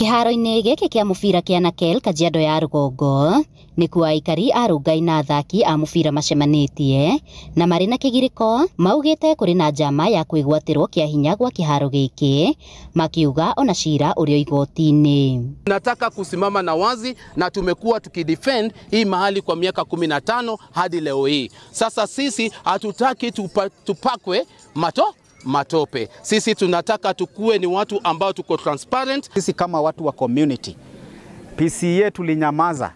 Kiharo-inĩ gĩkĩ kĩa mũbira kĩa Nakel Kajiado ya Rũgongo nĩkuo aikari a Rungai na athaki a mũbira macemanĩtie na marĩ na kĩgirĩko maugĩte kũrĩ na njama ya kwĩgwatĩrwo kĩa hinya gwa kĩharo gĩkĩ, makiuga ona cira ũrĩo igoti-inĩ. Nataka kusimama na wazi na tumekuwa tukidefend hii mahali kwa miaka 15 hadi leo hii. Sasa sisi hatutaki tupakwe matope. Sisi tunataka tukue ni watu ambao tuko transparent. Sisi kama watu wa community, PCA tulinyamaza,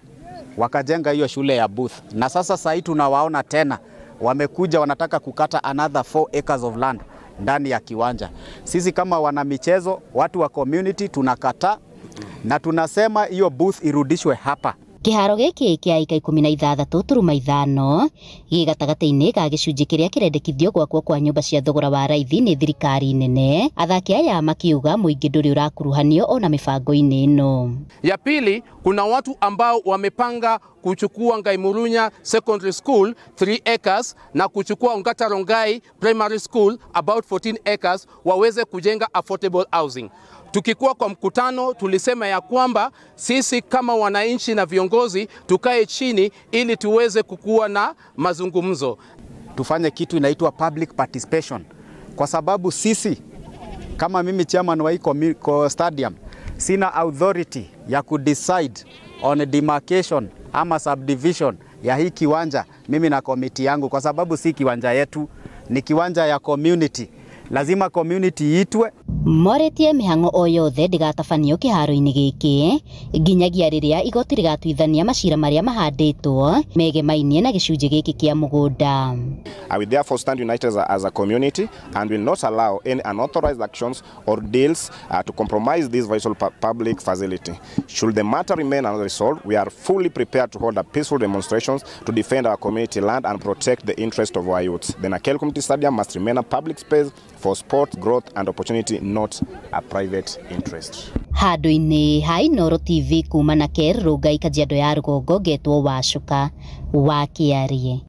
wakajenga hiyo shule ya Booth. Na sasa hii tunawaona tena, wamekuja wanataka kukata another 4 acres of land ndani ya kiwanja. Sisi kama wana michezo, watu wa community tunakataa na tunasema hiyo Booth irudishwe hapa. Kiharo gĩkĩ kĩa ika 16.5 gĩ gatagatĩ-inĩ ka gĩcunjĩ kĩrĩa kĩrendekithio gwakwo kwa nyũmba cia thogora wa raithi nĩ thirikari nene. Athaki aya makiuga mũingĩ ndũrĩ ũrakuruhanio ona mĩbango-inĩ ĩno. Ya pili, kuna watu ambao wamepanga kuchukua Ngai Murunya Secondary School 3 acres na kuchukua Ongata Rongai Primary School about 14 acres waweze kujenga affordable housing. Tukikuwa kwa mkutano tulisema ya kwamba sisi kama wananchi na viongozi tukae chini ili tuweze kukua na mazungumzo. Tufanye kitu inaitwa public participation, kwa sababu sisi kama mimi chairman wa hii stadium sina authority ya kudecide on demarcation ama subdivision ya hii kiwanja mimi na komiti yangu, kwa sababu si kiwanja yetu, ni kiwanja ya community. Lazima community itwe. Moretie mĩhang'o o yothe ndĩgatabanio kĩharo-inĩ gĩkĩ nginyagia rĩrĩa igoti rĩgatuithania macira marĩa mahandĩtwo megemainie na gĩcunjĩ gĩkĩ kĩa mũgũnda. I will therefore stand united as a community and will not allow any unauthorized actions or deals to compromise this vital public facility. Should the matter remain unresolved, we are fully prepared to hold a peaceful demonstrations to defend our community land and protect the interest of our youths. The Nakel Community Stadium must remain a public space for sport, growth and opportunity, not a private interest. Handũ-inĩ ha Inooro TV kuma Nakel Rungai Kajiado ya Rũgongo, ngetwo Wacuka wa Kĩarie.